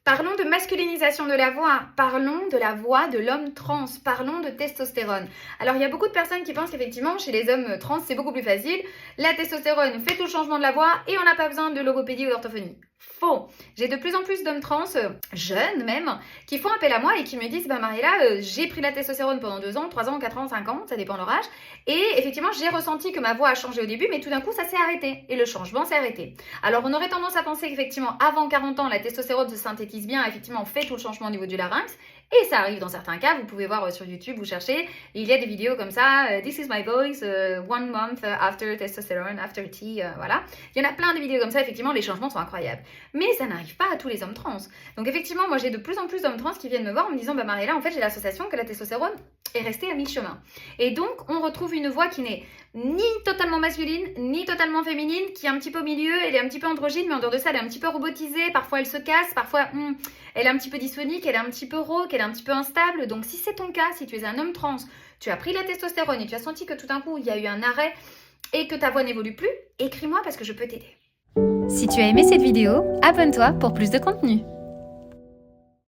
Parlons de masculinisation de la voix, parlons de la voix de l'homme trans, parlons de testostérone. Alors il y a beaucoup de personnes qui pensent qu'effectivement chez les hommes trans c'est beaucoup plus facile, la testostérone fait tout le changement de la voix et on n'a pas besoin de logopédie ou d'orthophonie. Faux. J'ai de plus en plus d'hommes trans, jeunes même, qui font appel à moi et qui me disent Mariella, j'ai pris la testostérone pendant 2 ans, 3 ans, 4 ans, 5 ans, ça dépend de leur âge, et effectivement j'ai ressenti que ma voix a changé au début, mais tout d'un coup ça s'est arrêté, et le changement s'est arrêté. Alors on aurait tendance à penser qu'effectivement avant 40 ans la testostérone se synthétise bien, effectivement fait tout le changement au niveau du larynx, et ça arrive dans certains cas, vous pouvez voir sur YouTube, vous cherchez, il y a des vidéos comme ça, This is my voice, 1 month after testosterone, after tea, voilà. Il y en a plein de vidéos comme ça, effectivement les changements sont incroyables. Mais ça n'arrive pas à tous les hommes trans. Donc effectivement, moi j'ai de plus en plus d'hommes trans qui viennent me voir en me disant Mariella, en fait j'ai l'association que la testostérone est restée à mi-chemin. Et donc on retrouve une voix qui n'est ni totalement masculine, ni totalement féminine, qui est un petit peu au milieu, elle est un petit peu androgyne, mais en dehors de ça elle est un petit peu robotisée, parfois elle se casse, parfois elle est un petit peu dysphonique, elle est un petit peu rauque, elle est un petit peu instable. Donc si c'est ton cas, si tu es un homme trans, tu as pris la testostérone et tu as senti que tout d'un coup il y a eu un arrêt et que ta voix n'évolue plus, écris-moi parce que je peux t'aider. Si tu as aimé cette vidéo, abonne-toi pour plus de contenu.